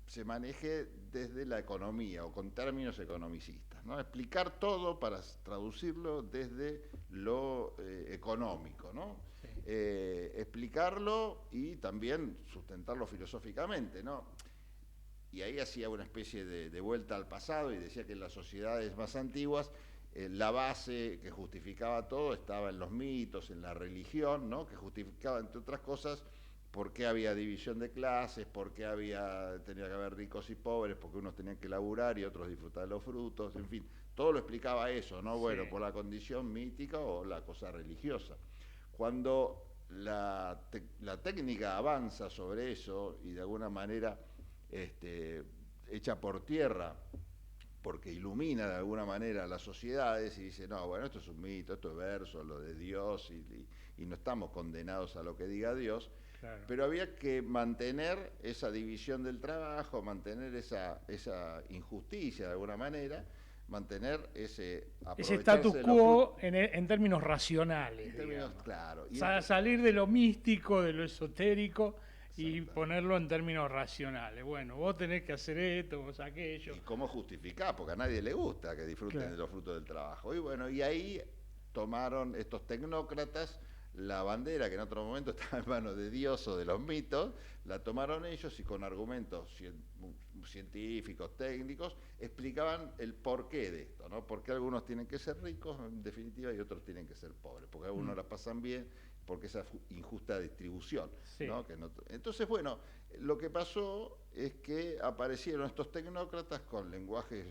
se maneje desde la economía o con términos economicistas, ¿no? Explicar todo para traducirlo desde lo económico, ¿no? Sí. Explicarlo y también sustentarlo filosóficamente, ¿no? Y ahí hacía una especie de vuelta al pasado y decía que en las sociedades más antiguas la base que justificaba todo estaba en los mitos, en la religión, ¿no? Que justificaba, entre otras cosas, por qué había división de clases, por qué tenía que haber ricos y pobres, porque unos tenían que laburar y otros disfrutar de los frutos, en fin, todo lo explicaba eso, ¿no? Bueno, sí, por la condición mítica o la cosa religiosa. Cuando la técnica avanza sobre eso y de alguna manera echa por tierra, porque ilumina de alguna manera las sociedades y dice, no, bueno, esto es un mito, esto es verso, lo de Dios, y no estamos condenados a lo que diga Dios, claro. Pero había que mantener esa división del trabajo, mantener esa injusticia de alguna manera, mantener ese status quo en términos racionales. En términos, claro. Y salir de lo místico, de lo esotérico, y ponerlo en términos racionales. Bueno, vos tenés que hacer esto, vos aquello. ¿Y cómo justificar? Porque a nadie le gusta que disfruten, claro, de los frutos del trabajo. Y bueno, y ahí tomaron estos tecnócratas la bandera, que en otro momento estaba en manos de Dios o de los mitos, la tomaron ellos y con argumentos científicos, técnicos, explicaban el porqué de esto, ¿no? Por qué algunos tienen que ser ricos, en definitiva, y otros tienen que ser pobres. Porque algunos la pasan bien, porque esa injusta distribución, sí, ¿no? Entonces, bueno, lo que pasó es que aparecieron estos tecnócratas con lenguajes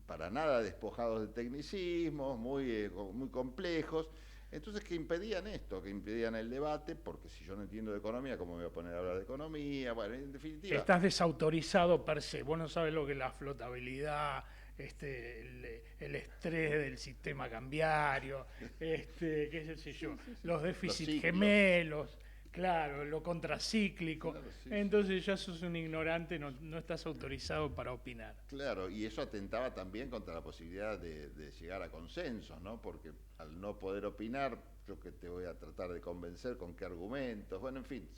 para nada despojados de tecnicismos, muy complejos, entonces que impedían esto, que impedían el debate, porque si yo no entiendo de economía, ¿cómo me voy a poner a hablar de economía? Bueno, en definitiva... Estás desautorizado per se, vos no sabes lo que es la flotabilidad, el estrés del sistema cambiario, qué sé yo, los déficits gemelos, claro, lo contracíclico. Claro, sí, entonces ya sos un ignorante, no estás autorizado para opinar. Claro, y eso atentaba también contra la posibilidad de llegar a consensos, ¿no? Porque al no poder opinar, yo que te voy a tratar de convencer con qué argumentos, bueno, en fin,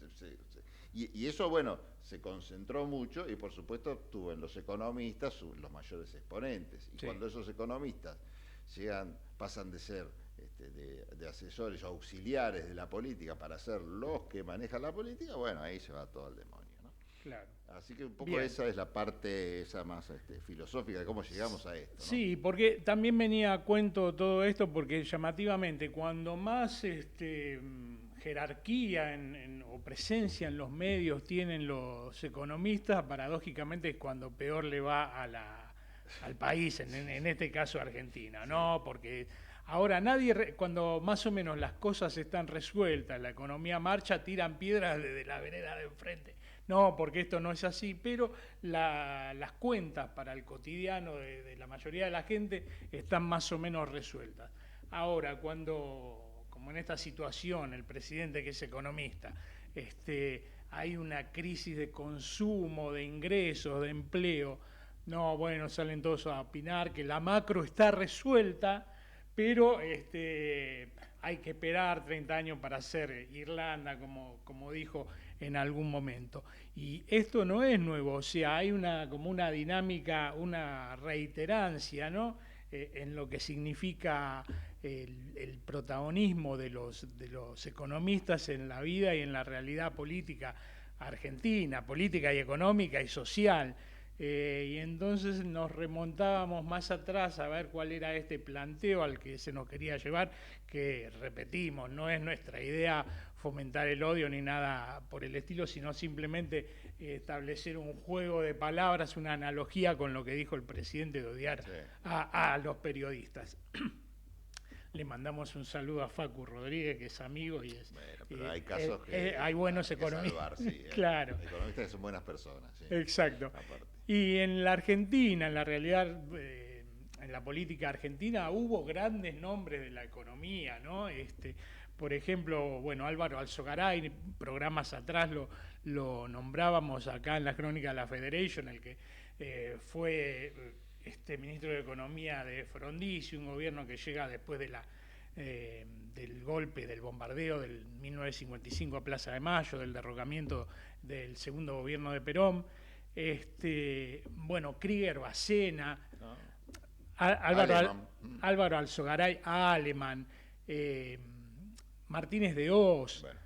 y eso, bueno, se concentró mucho y por supuesto tuvo en los economistas los mayores exponentes. Y sí, cuando esos economistas pasan de ser de asesores o auxiliares de la política para ser los que manejan la política, bueno, ahí se va todo al demonio, ¿no? Claro. Así que un poco esa es la parte esa más filosófica de cómo llegamos a esto, ¿no? Sí, porque también venía a cuento todo esto porque llamativamente cuando más jerarquía o presencia en los medios tienen los economistas, paradójicamente es cuando peor le va al país, en este caso Argentina, ¿no? Porque ahora cuando más o menos las cosas están resueltas, la economía marcha, tiran piedras desde la vereda de enfrente. No, porque esto no es así, pero las cuentas para el cotidiano de la mayoría de la gente están más o menos resueltas. Ahora, como en esta situación, el presidente que es economista, hay una crisis de consumo, de ingresos, de empleo, no, bueno, salen todos a opinar que la macro está resuelta, pero hay que esperar 30 años para hacer Irlanda, como dijo en algún momento. Y esto no es nuevo, o sea, hay como una dinámica, una reiterancia, ¿no? En lo que significa el protagonismo de los economistas en la vida y en la realidad política argentina, política y económica y social. Y entonces nos remontábamos más atrás a ver cuál era este planteo al que se nos quería llevar, que repetimos, no es nuestra idea fomentar el odio ni nada por el estilo, sino simplemente establecer un juego de palabras, una analogía con lo que dijo el presidente de odiar a los periodistas. Le mandamos un saludo a Facu Rodríguez, que es amigo y es... Bueno, pero hay casos que hay buenos economistas. Sí, claro. Hay economistas que son buenas personas. Sí. Exacto. Aparte. Y en la Argentina, en la realidad, en la política argentina, hubo grandes nombres de la economía, ¿no? Por ejemplo, bueno, Álvaro Alzogaray, programas atrás lo nombrábamos acá en la crónica de la Federation, el que fue... ministro de Economía de Frondizi, un gobierno que llega después del golpe, del bombardeo del 1955 a Plaza de Mayo, del derrocamiento del segundo gobierno de Perón. bueno, Krieger Bacena, Alemán. Álvaro Alzogaray Alemán, Martínez de Hoz. Bueno,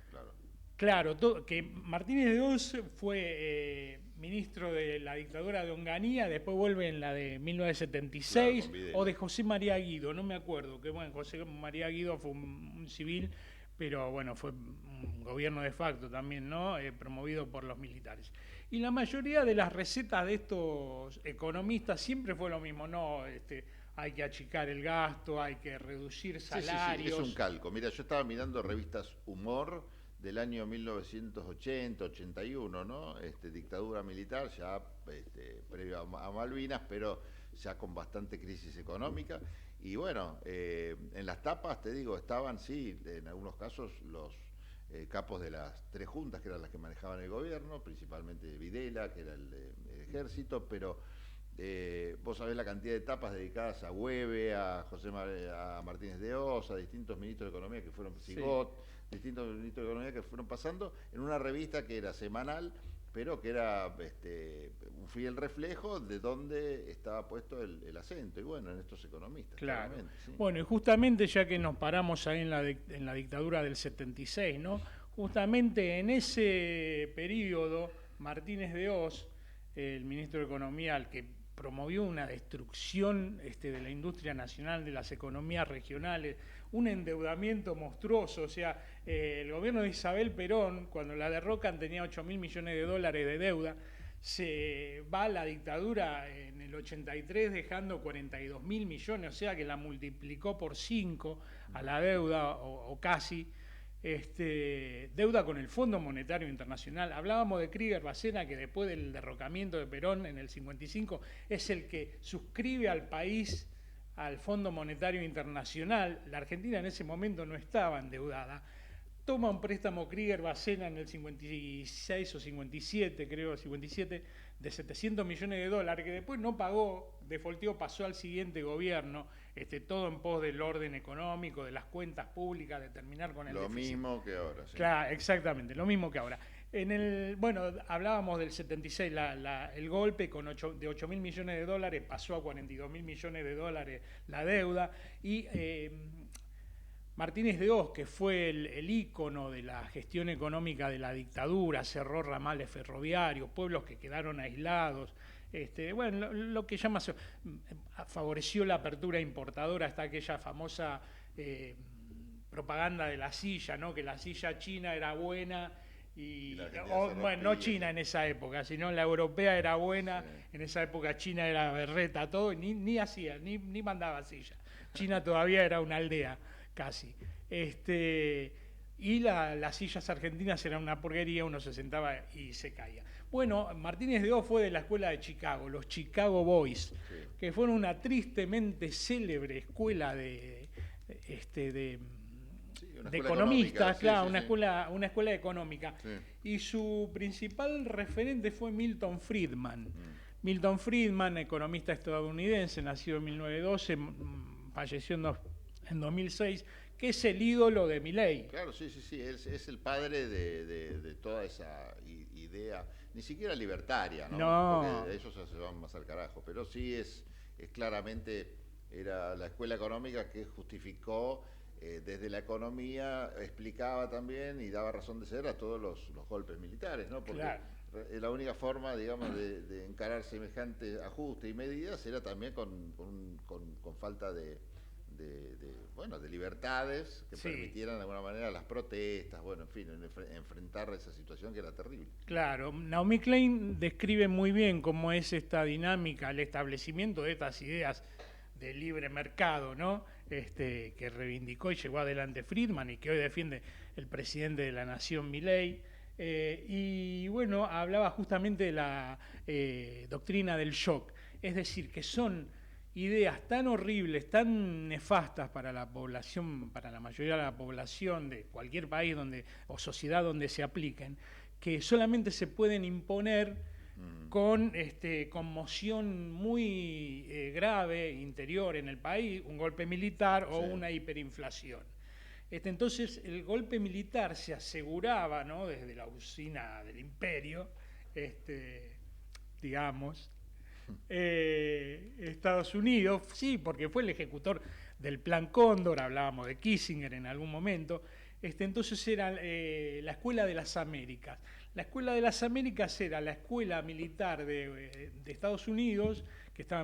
claro, que Martínez de Hoz fue ministro de la dictadura de Onganía, después vuelve en la de 1976, o de José María Guido, no me acuerdo, que bueno, José María Guido fue un civil, pero bueno, fue un gobierno de facto también, ¿no? Promovido por los militares. Y la mayoría de las recetas de estos economistas siempre fue lo mismo, ¿no? Hay que achicar el gasto, hay que reducir salarios. Sí, es un calco. Mira, yo estaba mirando revistas Humor del año 1980, 81, ¿no? Dictadura militar, ya previo a Malvinas, pero ya con bastante crisis económica. Y bueno, en las tapas, te digo, estaban, sí, en algunos casos los capos de las tres juntas, que eran las que manejaban el gobierno, principalmente Videla, que era el ejército, pero vos sabés la cantidad de etapas dedicadas a Hueve, a a Martínez de Hoz, a distintos ministros de Economía que fueron, Sigot, distintos ministros de Economía que fueron pasando en una revista que era semanal, pero que era un fiel reflejo de dónde estaba puesto el acento, y bueno, en estos economistas. Claro. Sí. Bueno, y justamente ya que nos paramos ahí en la dictadura del 76, ¿no? Justamente en ese periodo, Martínez de Hoz, el ministro de Economía, al que promovió una destrucción de la industria nacional, de las economías regionales, un endeudamiento monstruoso. O sea, el gobierno de Isabel Perón, cuando la derrocan, tenía 8.000 millones de dólares de deuda. Se va a la dictadura en el 83 dejando 42.000 millones, o sea que la multiplicó por 5 a la deuda, o casi. Deuda con el Fondo Monetario Internacional. Hablábamos de Krieger Bacena, que después del derrocamiento de Perón en el 55 es el que suscribe al país al Fondo Monetario Internacional. La Argentina en ese momento no estaba endeudada. Toma un préstamo Krieger Bacena en el 56 o 57, creo, 57, de 700 millones de dólares, que después no pagó, defaultó, pasó al siguiente gobierno, todo en pos del orden económico, de las cuentas públicas, de terminar con el déficit. Lo mismo que ahora, sí. Claro, exactamente, lo mismo que ahora. Bueno, hablábamos del 76, el golpe de 8.000 millones de dólares pasó a 42.000 millones de dólares la deuda, y Martínez de Hoz, que fue el ícono de la gestión económica de la dictadura, cerró ramales ferroviarios, pueblos que quedaron aislados, bueno, lo que llama, favoreció la apertura importadora, hasta aquella famosa propaganda de la silla, ¿no? Que la silla china era buena, bueno, no China en esa época, sino la europea era buena, en esa época China era berreta, todo, ni hacía, ni mandaba silla. China todavía era una aldea, casi. Y las sillas argentinas eran una porquería, uno se sentaba y se caía. Bueno, Martínez de Hoz fue de la escuela de Chicago, los Chicago Boys, que fueron una tristemente célebre escuela de economistas, claro, una escuela económica. Sí. Y su principal referente fue Milton Friedman. Milton Friedman, economista estadounidense, nacido en 1912, falleció en 2006, que es el ídolo de Milei. Claro, sí, es el padre de toda esa idea, ni siquiera libertaria, ¿no? Porque ellos se van más al carajo, pero sí es claramente, era la escuela económica que justificó desde la economía, explicaba también y daba razón de ser a todos los golpes militares, ¿no? Porque la única forma, digamos, de encarar semejante ajuste y medidas era también con falta de libertades que permitieran de alguna manera las protestas, bueno, en fin, enfrentar esa situación que era terrible. Claro, Naomi Klein describe muy bien cómo es esta dinámica, el establecimiento de estas ideas de libre mercado, ¿no? Que reivindicó y llevó adelante Friedman y que hoy defiende el presidente de la Nación, Milei. Y bueno, hablaba justamente de la doctrina del shock, es decir, que son ideas tan horribles, tan nefastas para la población, para la mayoría de la población de cualquier país o sociedad donde se apliquen, que solamente se pueden imponer con conmoción muy grave interior en el país, un golpe militar o una hiperinflación. Entonces el golpe militar se aseguraba, ¿no? Desde la usina del imperio, digamos, Estados Unidos, sí, porque fue el ejecutor del Plan Cóndor, hablábamos de Kissinger en algún momento, entonces era la Escuela de las Américas. La Escuela de las Américas era la escuela militar de Estados Unidos, que estaba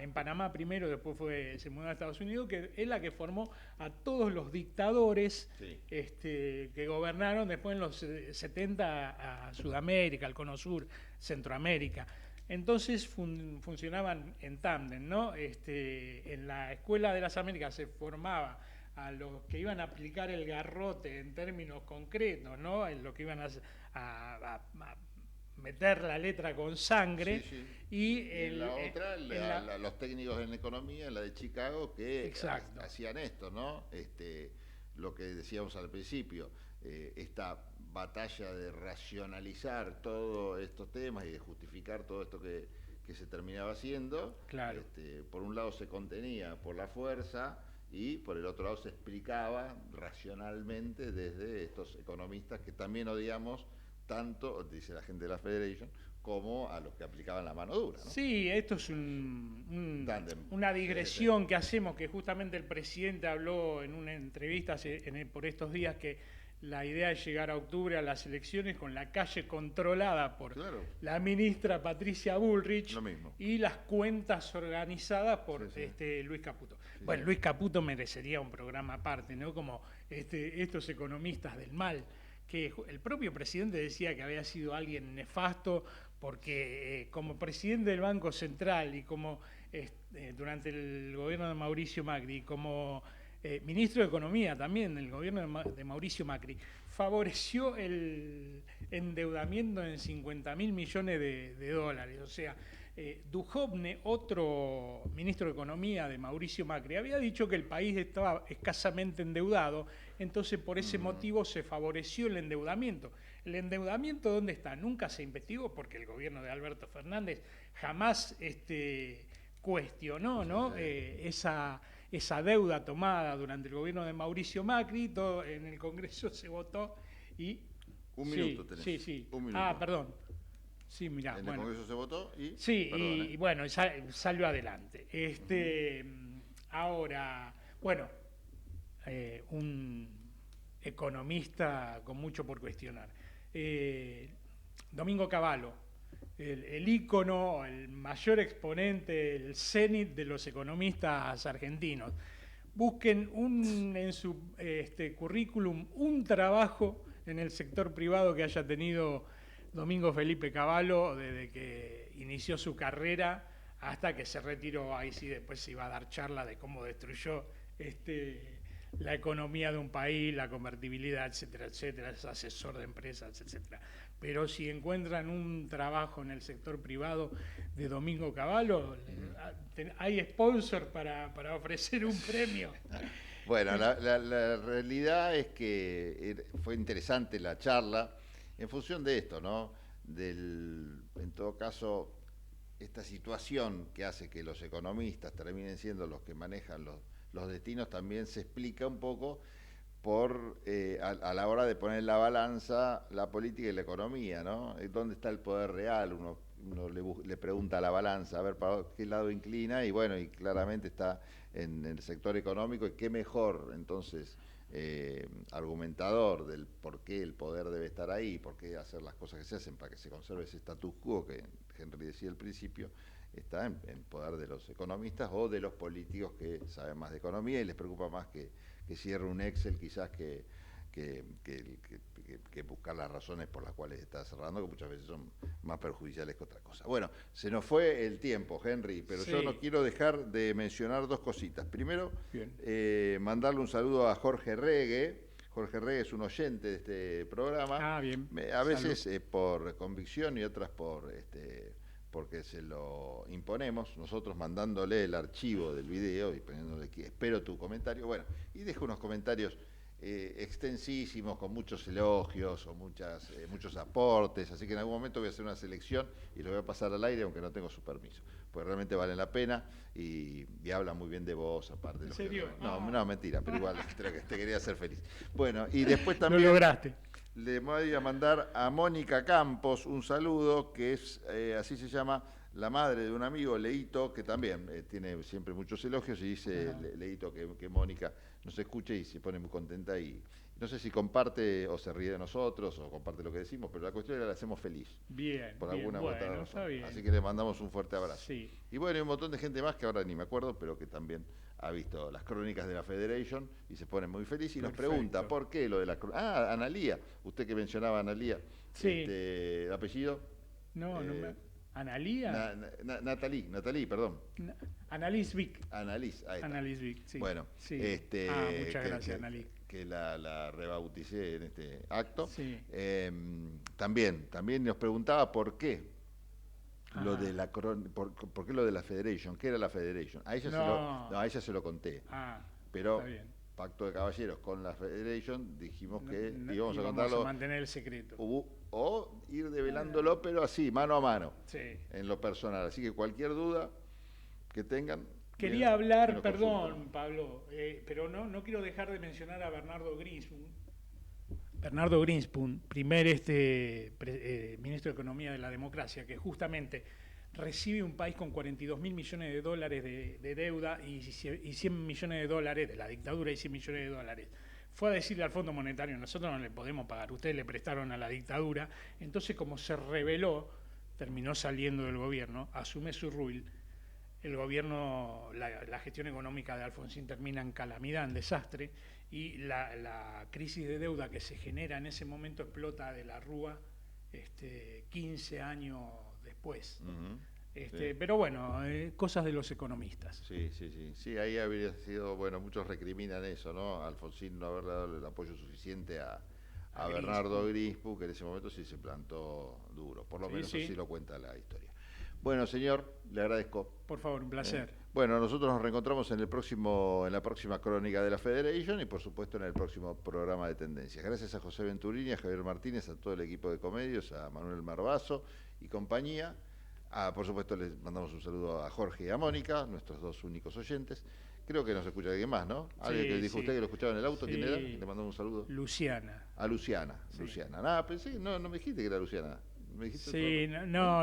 en Panamá primero, después se mudó a Estados Unidos, que es la que formó a todos los dictadores que gobernaron después en los 70 a Sudamérica, al Cono Sur, Centroamérica. Entonces funcionaban en tándem, ¿no? En la Escuela de las Américas se formaba a los que iban a aplicar el garrote en términos concretos, ¿no? En lo que iban a meter la letra con sangre. Y en la otra, los técnicos en economía, la de Chicago, que hacían esto, ¿no? Lo que decíamos al principio, esta batalla de racionalizar todos estos temas y de justificar todo esto que se terminaba haciendo. Claro. Por un lado se contenía por la fuerza y por el otro lado se explicaba racionalmente desde estos economistas que también odiamos tanto, dice la gente de la Federation, como a los que aplicaban la mano dura, ¿no? Sí, esto es una digresión que hacemos, que justamente el presidente habló en una entrevista por estos días que la idea es llegar a octubre a las elecciones con la calle controlada por la ministra Patricia Bullrich y las cuentas organizadas por Luis Caputo. Bueno, Luis Caputo merecería un programa aparte, ¿no? Como estos economistas del mal, que el propio presidente decía que había sido alguien nefasto porque como presidente del Banco Central y como durante el gobierno de Mauricio Macri, como ministro de Economía también del gobierno de Mauricio Macri, favoreció el endeudamiento en 50.000 millones de dólares. O sea, Duhovne, otro ministro de Economía de Mauricio Macri, había dicho que el país estaba escasamente endeudado, entonces por ese motivo se favoreció el endeudamiento. ¿El endeudamiento dónde está? Nunca se investigó porque el gobierno de Alberto Fernández jamás cuestionó, ¿no? Esa deuda tomada durante el gobierno de Mauricio Macri. Todo en el Congreso se votó y... Un minuto tenés. Sí. Un minuto. Ah, perdón. Sí, mirá. En el Congreso se votó y... Sí, y bueno, salió adelante. Ahora, bueno, un economista con mucho por cuestionar. Domingo Cavallo, el ícono, el mayor exponente, el cenit de los economistas argentinos. Busquen en su currículum un trabajo en el sector privado que haya tenido Domingo Felipe Cavallo desde que inició su carrera hasta que se retiró. Ahí sí después se iba a dar charla de cómo destruyó la economía de un país, la convertibilidad, etcétera, etcétera, es asesor de empresas, etcétera. Pero si encuentran un trabajo en el sector privado de Domingo Cavallo, hay sponsor para ofrecer un premio. Bueno, la realidad es que fue interesante la charla en función de esto, ¿no? En todo caso, esta situación que hace que los economistas terminen siendo los que manejan los destinos también se explica un poco a la hora de poner en la balanza la política y la economía, ¿no? ¿Dónde está el poder real? Uno le pregunta a la balanza a ver para qué lado inclina y bueno, y claramente está en el sector económico y qué mejor entonces argumentador del por qué el poder debe estar ahí, por qué hacer las cosas que se hacen para que se conserve ese status quo que Henry decía al principio, está en poder de los economistas o de los políticos que saben más de economía y les preocupa más que cierre un Excel quizás que buscar las razones por las cuales está cerrando, que muchas veces son más perjudiciales que otra cosa. Bueno, se nos fue el tiempo, Henry, pero yo no quiero dejar de mencionar dos cositas. Primero, mandarle un saludo a Jorge Regue. Jorge Regue es un oyente de este programa. A veces por convicción y otras porque se lo imponemos, nosotros mandándole el archivo del video y poniéndole que espero tu comentario. Bueno, y deja unos comentarios extensísimos, con muchos elogios o muchos aportes, así que en algún momento voy a hacer una selección y lo voy a pasar al aire, aunque no tengo su permiso, porque realmente valen la pena y habla muy bien de vos, aparte. ¿En serio? No, mentira, pero igual te quería hacer feliz. Bueno, y después también... Lo lograste. Le voy a mandar a Mónica Campos un saludo, que es, así se llama, la madre de un amigo, Leito, que también tiene siempre muchos elogios, y dice Leito que Mónica nos escucha y se pone muy contenta, y no sé si comparte o se ríe de nosotros o comparte lo que decimos, pero la cuestión es que la hacemos feliz. Bien, por bien, alguna bueno, otra razón. está bien. Así que le mandamos un fuerte abrazo. Sí. Y bueno, hay un montón de gente más que ahora ni me acuerdo, pero que también ha visto las crónicas de la Federation y se pone muy feliz y nos pregunta por qué lo de la Analía, usted que mencionaba a Analía, Sí. ¿el apellido? No, ¿Analía? Natalí, perdón. Annalise Vick. Annalise, ahí está. Annalise Vick, sí. Bueno, sí. Muchas gracias, Annalise. Que la rebauticé en este acto. Sí. También nos preguntaba por qué lo de la por qué lo de la Federation, ¿qué era la Federation? A ella a ella se lo conté. Pero está bien. Pacto de caballeros con la Federation, dijimos que íbamos a contarlo. A mantener el secreto. O ir develándolo, pero así, mano a mano, sí. En lo personal. Así que cualquier duda que tengan. Quería hablar, perdón, Pablo, pero no quiero dejar de mencionar a Bernardo Greenspun. Bernardo Greenspun, primer ministro de Economía de la Democracia, que justamente recibe un país con 42.000 millones de dólares de deuda y 100 millones de dólares de la dictadura y 100 millones de dólares. Fue a decirle al Fondo Monetario, nosotros no le podemos pagar, ustedes le prestaron a la dictadura. Entonces, como se rebeló, terminó saliendo del gobierno, asume su rule. El gobierno, la gestión económica de Alfonsín termina en calamidad, en desastre, y la crisis de deuda que se genera en ese momento explota de la Rúa 15 años después. Sí. Pero bueno, cosas de los economistas. Sí, ahí habría sido, bueno, muchos recriminan eso, ¿no? Alfonsín no haber dado el apoyo suficiente a Bernardo Greenspun, que en ese momento sí se plantó duro, por lo menos así lo cuenta la historia. Bueno, señor, le agradezco. Por favor, un placer. Bueno, nosotros nos reencontramos en la próxima crónica de la Federation y por supuesto en el próximo programa de Tendencias. Gracias a José Venturini, a Javier Martínez, a todo el equipo de Comedios, a Manuel Marbazo y compañía. Por supuesto les mandamos un saludo a Jorge y a Mónica, nuestros dos únicos oyentes. Creo que nos escucha alguien más, ¿no? Alguien que dijo usted que lo escuchaba en el auto, ¿quién era? Le mandamos un saludo. Luciana. A Luciana. Nada, pensé, no me dijiste que era Luciana.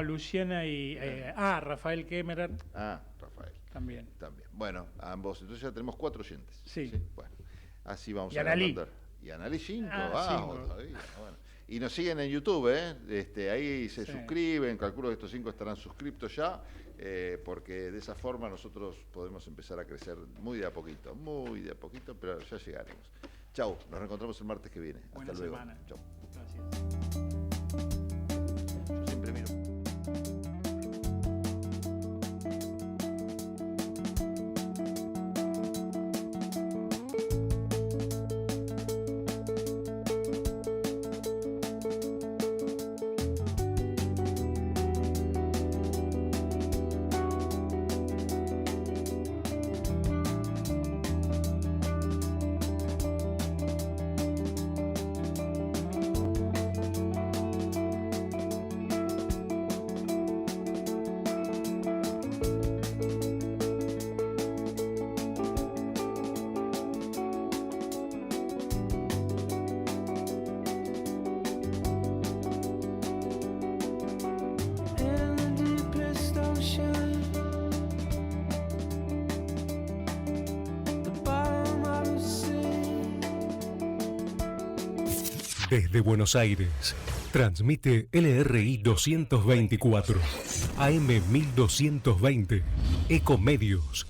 Luciana y Rafael Kemmerer. Rafael. También. Bueno, ambos, entonces ya tenemos 4 oyentes. Sí. Bueno, así vamos y a Analí. Y Analí 5. 5. Todavía. Bueno. Y nos siguen en YouTube, ahí se suscriben, calculo que estos 5 estarán suscriptos ya, porque de esa forma nosotros podemos empezar a crecer muy de a poquito, pero ya llegaremos. Chau, nos reencontramos el martes que viene. Buena Hasta luego. Semana. Chau. Gracias. Yo siempre miro. Desde Buenos Aires, transmite LRI 224, AM 1220, Ecomedios.